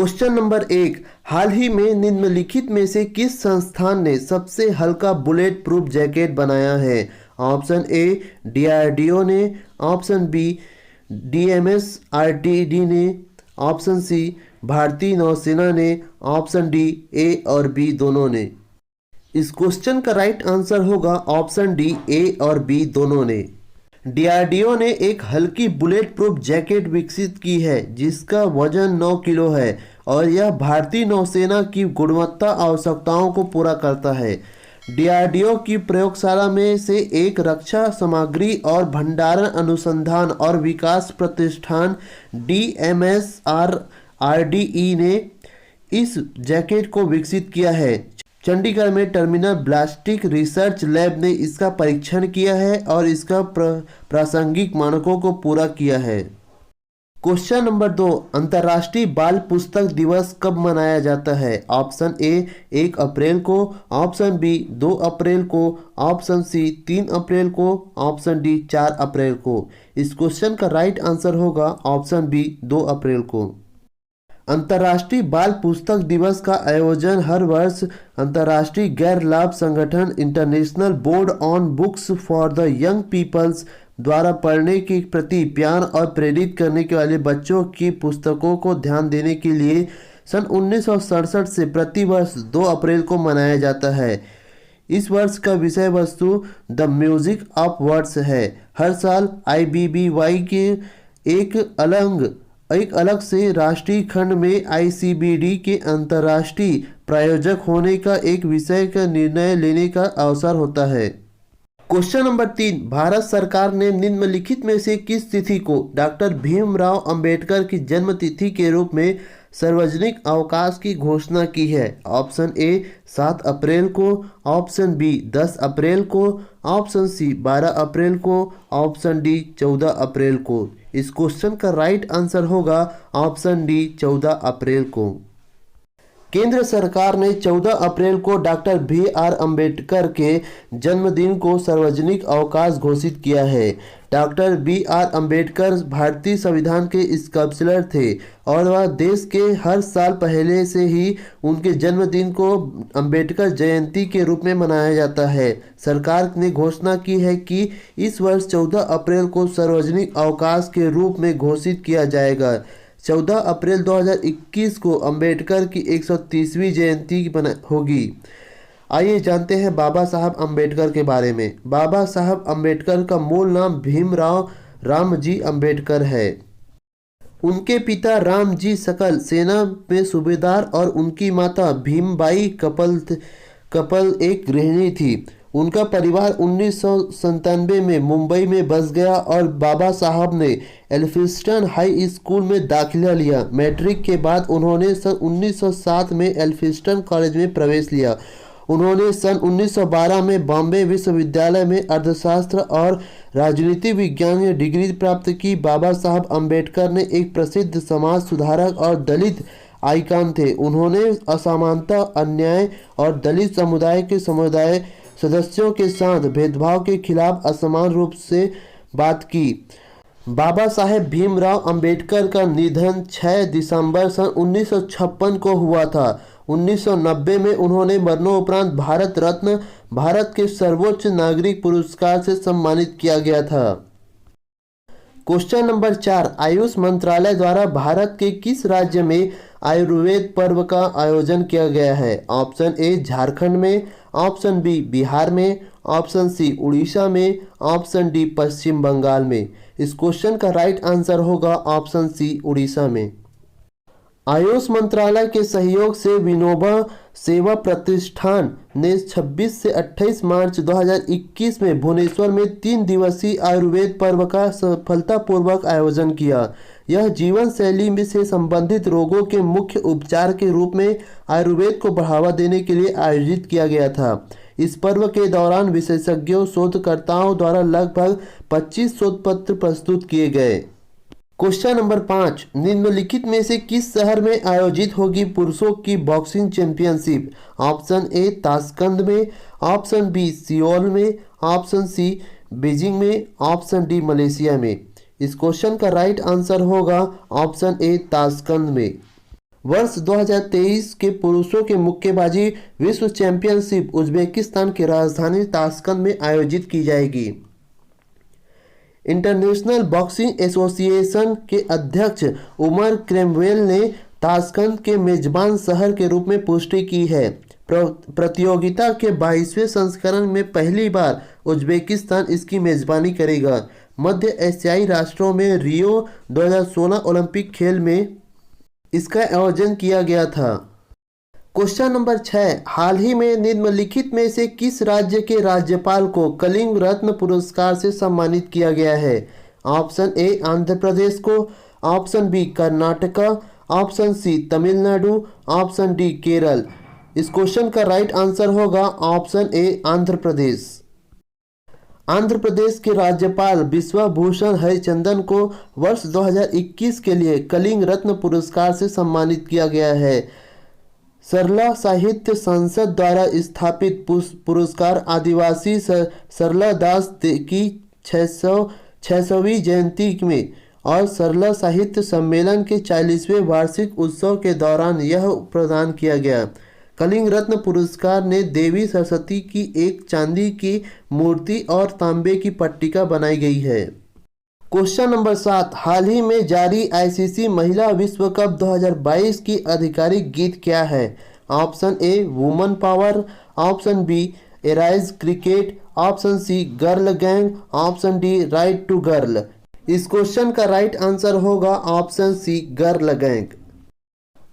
Question number 1, हाल ही में निम्नलिखित में से किस संस्थान ने सबसे हल्का बुलेट प्रूफ जैकेट बनाया है? ऑप्शन ए डीआरडीओ ने, ऑप्शन बी डीएमएसआरटीडी ने, ऑप्शन सी भारतीय नौसेना ने, ऑप्शन डी ए और बी दोनों ने। इस क्वेश्चन का राइट आंसर होगा ऑप्शन डी ए और बी दोनों ने। डीआरडीओ ने एक हल्की बुलेट प्रूफ जैकेट विकसित की है जिसका वजन 9 किलो है और यह भारतीय नौसेना की गुणवत्ता आवश्यकताओं को पूरा करता है। डीआरडीओ की प्रयोगशाला में से एक रक्षा सामग्री और भंडारण अनुसंधान और विकास प्रतिष्ठान डीएमएसआरटीडी ने इस जैकेट को विकसित किया है। चंडीगढ़ में टर्मिनल ब्लास्टिक रिसर्च लैब ने इसका परीक्षण किया है और इसका प्रासंगिक मानकों को पूरा किया है। क्वेश्चन नंबर 2, अंतर्राष्ट्रीय बाल पुस्तक दिवस कब मनाया जाता है? ऑप्शन ए 1 अप्रैल को, ऑप्शन बी 2 अप्रैल को, ऑप्शन सी 3 अप्रैल को, ऑप्शन डी 4 अप्रैल को। इस क्वेश्चन का राइट आंसर होगा ऑप्शन बी 2 अप्रैल को। अंतर्राष्ट्रीय बाल पुस्तक दिवस का आयोजन हर वर्ष अंतर्राष्ट्रीय गैर लाभ संगठन international board on books for the young peoples द्वारा पढ़ने के प्रति प्यार और प्रेरित करने के वाले बच्चों की पुस्तकों को ध्यान देने के लिए सन 1967 से प्रति वर्ष 2 अप्रैल को मनाया जाता है। इस वर्ष का विषय वस्तु द म्यूजिक ऑफ वर्ड्स है। हर साल IBBY के एक अलग से राष्ट्रीय खंड में ICBD के अंतर्राष्ट्रीय प्रायोजक होने का एक विषय का निर्णय लेने का अवसर होता है। क्वेश्चन नंबर 3, भारत सरकार ने निम्नलिखित में से किस तिथि को डॉक्टर भीमराव अंबेडकर की जन्म तिथि के रूप में सार्वजनिक अवकाश की घोषणा की है? ऑप्शन ए 7 अप्रैल को, ऑप्शन बी 10 अप्रैल को, ऑप्शन सी 12 अप्रैल को, ऑप्शन डी 14 अप्रैल को। इस क्वेश्चन का राइट आंसर होगा ऑप्शन डी 14 अप्रैल को। केंद्र सरकार ने 14 अप्रैल को डॉक्टर BR अम्बेडकर के जन्मदिन को सार्वजनिक अवकाश घोषित किया है। डॉक्टर BR अम्बेडकर भारतीय संविधान के स्कल्पचर थे और वह देश के हर साल पहले से ही उनके जन्मदिन को अम्बेडकर जयंती के रूप में मनाया जाता है। सरकार ने घोषणा की है कि इस वर्ष 14 अप्रैल को सार्वजनिक अवकाश के रूप में घोषित किया जाएगा। 14 अप्रैल 2021 को अंबेडकर की 130वीं जयंती होगी। आइए जानते हैं बाबा साहब अंबेडकर के बारे में। बाबा साहब अंबेडकर का मूल नाम भीमराव रामजी अंबेडकर है। उनके पिता रामजी सकल सेना में सूबेदार और उनकी माता भीमबाई कपल एक गृहिणी थी। उनका परिवार 1997 में मुंबई में बस गया और बाबा साहब ने एल्फिंस्टन हाई स्कूल में दाखिला लिया। मैट्रिक के बाद उन्होंने सन 1907 में एल्फिंस्टन कॉलेज में प्रवेश लिया। उन्होंने सन 1912 में बॉम्बे विश्वविद्यालय में अर्थशास्त्र और राजनीति विज्ञान में डिग्री प्राप्त की। बाबा साहब अंबेडकर ने एक प्रसिद्ध समाज सुधारक और दलित आइकन थे। उन्होंने असमानता, अन्याय और दलित समुदाय के सदस्यों के साथ भेदभाव के खिलाफ असमान रूप से बात की। बाबा साहेब भीमराव अंबेडकर का निधन 6 दिसंबर सन 1956 को हुआ था। 1990 में उन्होंने मरणोपरांत भारत रत्न, भारत के सर्वोच्च नागरिक पुरस्कार से सम्मानित किया गया था। क्वेश्चन नंबर 4, आयुष मंत्रालय द्वारा भारत के किस राज्य में आयुर्वेद पर्व का आयोजन किया गया है? ऑप्शन ए झारखंड में, ऑप्शन बी बिहार में, ऑप्शन सी उड़ीसा में, ऑप्शन डी पश्चिम बंगाल में। इस क्वेश्चन का राइट आंसर होगा ऑप्शन सी उड़ीसा में। आयुष मंत्रालय के सहयोग से विनोबा सेवा प्रतिष्ठान ने 26 से 28 मार्च 2021 में भुवनेश्वर में 3 दिवसीय आयुर्वेद पर्व का सफलतापूर्वक आयोजन किया। यह जीवन शैली में से संबंधित रोगों के मुख्य उपचार के रूप में आयुर्वेद को बढ़ावा देने के लिए आयोजित किया गया था। इस पर्व के दौरान विशेषज्ञों शोधकर्ताओं द्वारा लगभग 25 शोध पत्र प्रस्तुत किए गए। क्वेश्चन नंबर 5, निम्नलिखित में से किस शहर में आयोजित होगी पुरुषों की boxing championship? Option A Tashkent में, ऑप्शन बी सियोल में, ऑप्शन सी बीजिंग में, ऑप्शन डी मलेशिया में। इस क्वेश्चन का राइट आंसर होगा ऑप्शन ए ताशकंद में। वर्ष 2023 के पुरुषों के मुक्केबाजी विश्व चैंपियनशिप उज्बेकिस्तान की राजधानी ताशकंद में आयोजित की जाएगी। इंटरनेशनल बॉक्सिंग एसोसिएशन के अध्यक्ष उमर क्रेमवेल ने ताशकंद के मेजबान शहर के रूप में पुष्टि की है। प्रतियोगिता के 22वें संस्करण में पहली बार उज्बेकिस्तान इसकी मेजबानी करेगा। मध्य एशियाई राष्ट्रों में रियो 2016 ओलंपिक खेल में इसका आयोजन किया गया था। क्वेश्चन नंबर 6, हाल ही में निम्नलिखित में से किस राज्य के राज्यपाल को कलिंग रत्न पुरस्कार से सम्मानित किया गया है? ऑप्शन ए आंध्र प्रदेश को, option B Karnataka, option C Tamil Nadu, option D Kerala. इस क्वेश्चन का राइट आंसर होगा ऑप्शन ए आंध्र प्रदेश। आंध्र प्रदेश के राज्यपाल बिश्वभूषण हरिचंदन को वर्ष 2021 के लिए कलिंग रत्न पुरस्कार से सम्मानित किया गया है। सरला साहित्य संसद द्वारा स्थापित पुरस्कार आदिवासी सरला दास की 600वीं जयंती में और सरला साहित्य सम्मेलन के 40वें वार्षिक उत्सव के दौरान यह प्रदान किया गया। कलिंग रत्न पुरस्कार ने देवी सरस्वती की एक चांदी की मूर्ति और तांबे की पट्टिका बनाई गई है। क्वेश्चन नंबर 7, हाल ही में जारी आईसीसी महिला विश्व कप 2022 की आधिकारिक गीत क्या है? Option A woman power, option B arise cricket, option C girl gang, option D right to girl. इस क्वेश्चन का राइट आंसर होगा option C girl gang.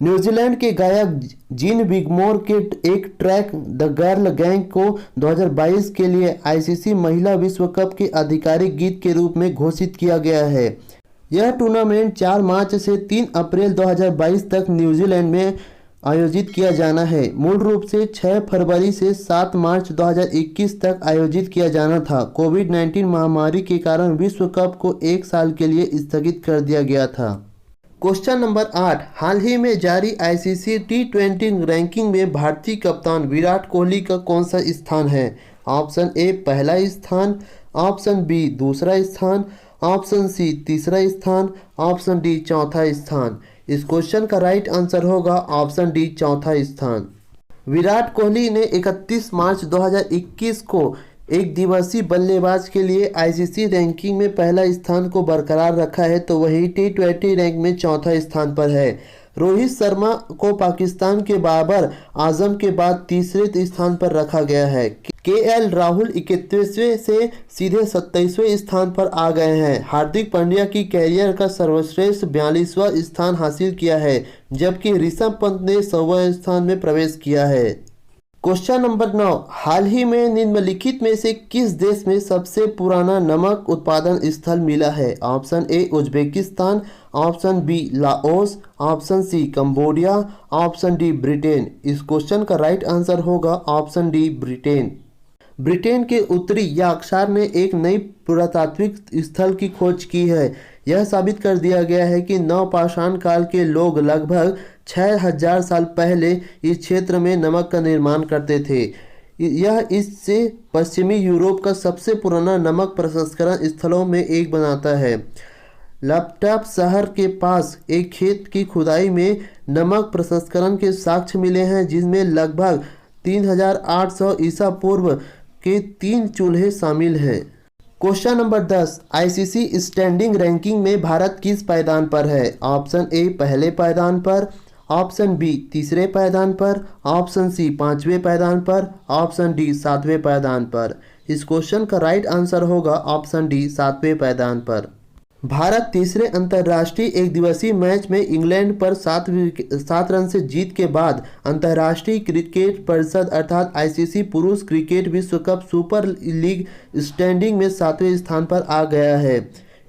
New Zealand के गायक जीन बिगमोर के एक ट्रैक द गर्ल गैंग को 2022 के लिए आईसीसी महिला विश्व कप के आधिकारिक गीत के रूप में घोषित किया गया है। यह टूर्नामेंट 4 मार्च से 3 अप्रैल 2022 तक न्यूजीलैंड में आयोजित किया जाना है। मूल रूप से 6 फरवरी से 7 मार्च 2021 तक आयोजित किया जाना था। कोविड-19 महामारी के कारण विश्व कप को 1 साल के लिए स्थगित कर दिया गया था। क्वेश्चन नंबर 8, हाल ही में जारी आईसीसी T20 रैंकिंग में भारतीय कप्तान विराट कोहली का कौन सा स्थान है? ऑप्शन ए पहला स्थान, ऑप्शन बी दूसरा स्थान, ऑप्शन सी तीसरा स्थान, ऑप्शन डी चौथा स्थान। इस क्वेश्चन का राइट आंसर होगा ऑप्शन डी चौथा स्थान। विराट कोहली ने 31 मार्च 2021 को एक दिवसीय बल्लेबाज के लिए आईसीसी रैंकिंग में पहला स्थान को बरकरार रखा है, तो वही T20 रैंक में चौथा स्थान पर है। रोहित शर्मा को पाकिस्तान के बाबर आजम के बाद तीसरे स्थान पर रखा गया है। केएल राहुल 21वें से सीधे 27वें स्थान पर आ गए हैं। हार्दिक पांड्या की कैरियर का सर्वश्रेष्ठ 42वां स्थान हासिल किया है, जबकि ऋषभ पंत ने 100वें स्थान में प्रवेश किया है। क्वेश्चन नंबर 9, हाल ही में निम्नलिखित में से किस देश में सबसे पुराना नमक उत्पादन स्थल मिला है? Option A Uzbekistan, option B Laos, option C Cambodia, option D Britain. इस क्वेश्चन का राइट आंसर होगा ऑप्शन डी ब्रिटेन। ब्रिटेन के उत्तरी यार्कशायर ने एक नई पुरातात्विक स्थल की खोज की है। यह साबित कर दिया गया है कि नवपाषाण काल के लोग लगभग 6000 साल पहले इस क्षेत्र में नमक का निर्माण करते थे। यह इससे पश्चिमी यूरोप का सबसे पुराना नमक प्रसंस्करण स्थलों में एक बनाता है। लैपटॉप शहर के पास एक खेत की खुदाई में नमक प्रसंस्करण के साक्ष्य मिले हैं, जिसमें लगभग 3800 ईसा पूर्व के 3 चूल्हे शामिल हैं। Question number 10, ICC standing ranking में भारत किस पायदान पर है? ऑप्शन ए पहले पायदान पर, ऑप्शन बी तीसरे पायदान पर, ऑप्शन सी 5वें पायदान पर, ऑप्शन डी 7वें पायदान पर। इस क्वेश्चन का राइट आंसर होगा ऑप्शन डी 7वें पायदान पर। भारत तीसरे अंतर्राष्ट्रीय एक दिवसीय मैच में इंग्लैंड पर 7 रन से जीत के बाद अंतर्राष्ट्रीय क्रिकेट परिषद अर्थात आईसीसी पुरुष क्रिकेट विश्व कप सुपर लीग स्टैंडिंग में 7वें स्थान पर आ गया है।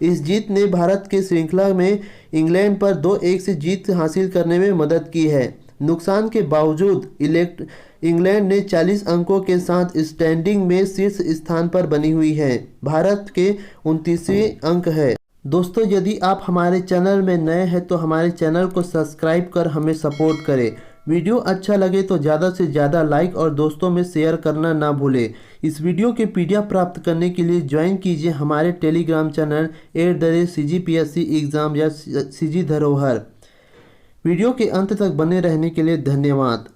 इस जीत ने भारत के श्रृंखला में इंग्लैंड पर 2-1 से जीत हासिल करने में मदद की है। नुकसान के बावजूद इंग्लैंड ने 40 अंकों के साथ स्टैंडिंग में शीर्ष स्थान पर बनी हुई है। भारत के 29वें अंक है। दोस्तों, यदि आप हमारे चैनल में नए हैं तो हमारे चैनल को सब्सक्राइब कर हमें सपोर्ट करें। वीडियो अच्छा लगे तो ज़्यादा से ज़्यादा लाइक और दोस्तों में शेयर करना ना भूलें। इस वीडियो के PDF प्राप्त करने के लिए ज्वाइन कीजिए हमारे टेलीग्राम चैनल @CGPSC एग्ज़ाम या CG धरोहर। वीडियो के अंत तक बने रहने के लिए धन्यवाद।